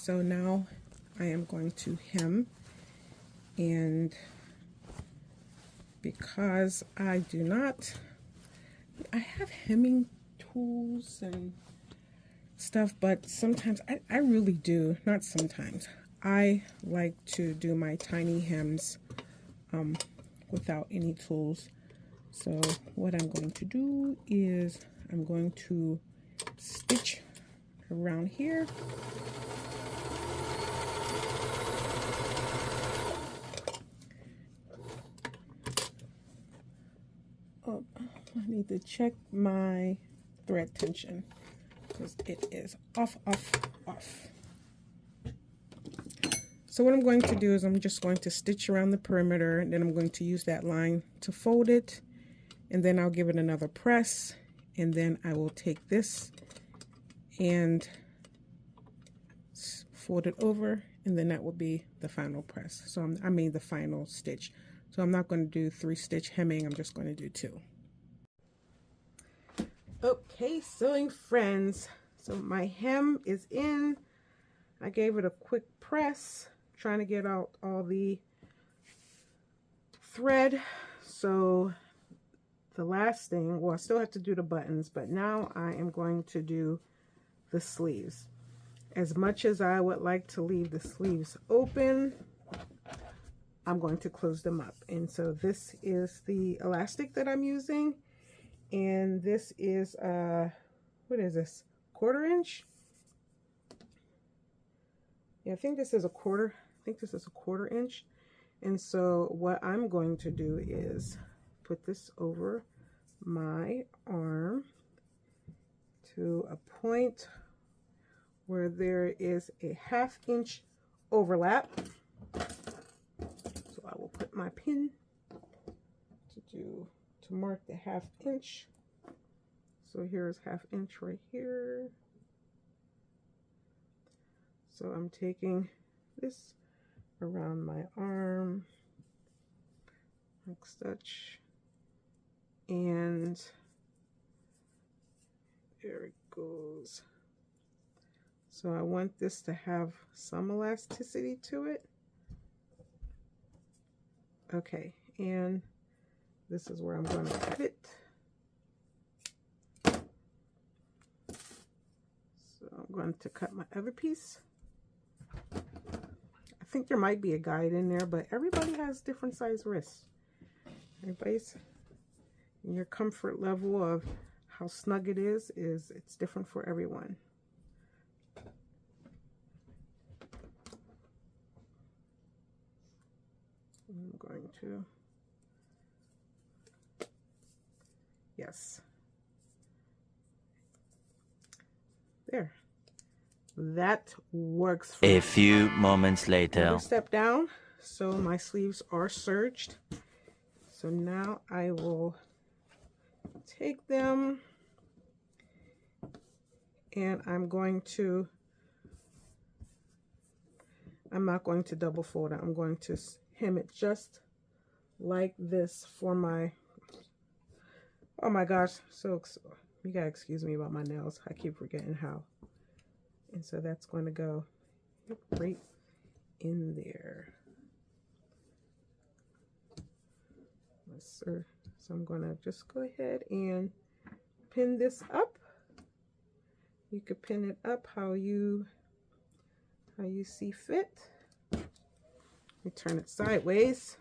so now I am going to hem, and because I have hemming tools and stuff, but sometimes I really do, not sometimes, I like to do my tiny hems without any tools. So what I'm going to do is I'm going to stitch around here. Oh, I need to check my thread tension because it is off. So what I'm going to do is I'm just going to stitch around the perimeter, and then I'm going to use that line to fold it, and then I'll give it another press, and then I will take this and fold it over, and then that will be the final press. So I mean the final stitch. So I'm not going to do 3-stitch hemming, I'm just going to do 2. Okay, sewing friends, so my hem is in. I gave it a quick press, trying to get out all the thread. So the last thing, well, I still have to do the buttons, but now I am going to do the sleeves. As much as I would like to leave the sleeves open, I'm going to close them up. And so this is the elastic that I'm using, and this is what is this, 1/4 inch? Yeah, I think this is a 1/4 inch. And so what I'm going to do is put this over my arm to a point where there is a 1/2 inch overlap. So I will put my pin to mark the 1/2 inch. So here's 1/2 inch right here. So I'm taking this around my arm, like such, and there it goes. So I want this to have some elasticity to it. Okay, and this is where I'm going to cut it. So I'm going to cut my other piece. I think there might be a guide in there, but everybody has different size wrists. Everybody's in your comfort level of how snug it is it's different for everyone. I'm going to, yes, there. That works for a few moments later. Another step down. So my sleeves are serged. So now I will take them, and I'm not going to double fold it. I'm going to hem it just like this for my, oh my gosh, so you gotta excuse me about my nails. I keep forgetting how. And so that's going to go right in there. Yes, sir. So I'm going to just go ahead and pin this up. You could pin it up how you see fit. You turn it sideways.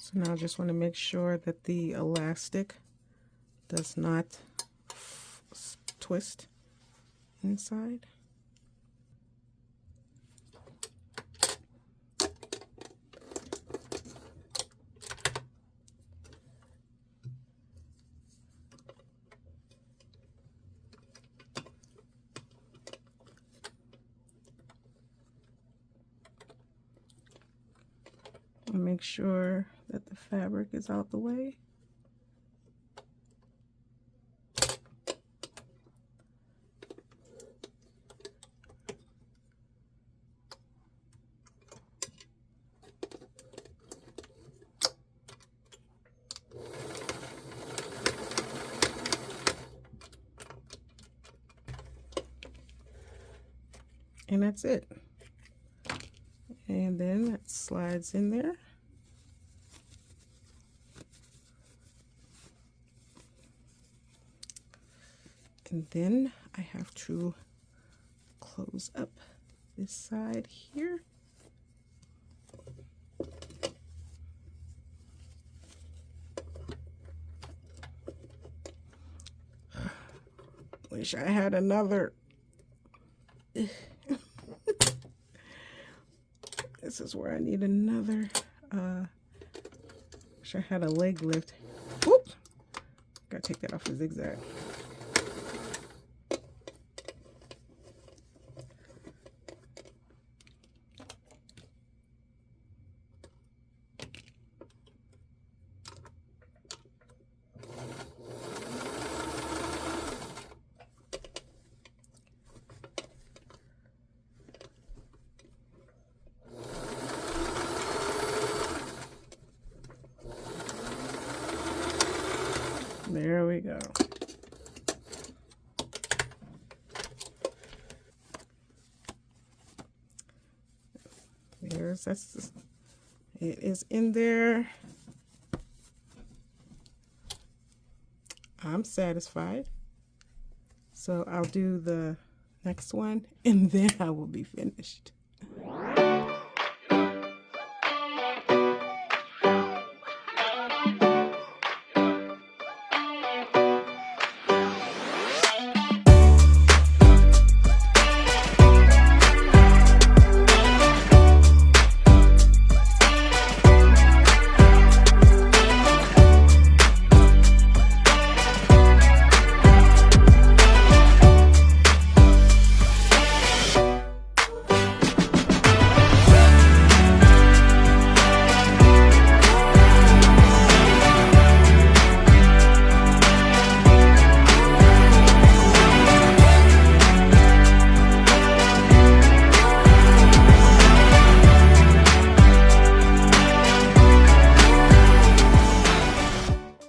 So now I just want to make sure that the elastic does not twist inside. And make sure that the fabric is out the way. And that's it. And then that slides in there. And then I have to close up this side here. Wish I had another. This is where I need another. Wish I had a leg lift. Whoop! Gotta take that off the zigzag. There we go. It is in there. I'm satisfied. So I'll do the next one and then I will be finished.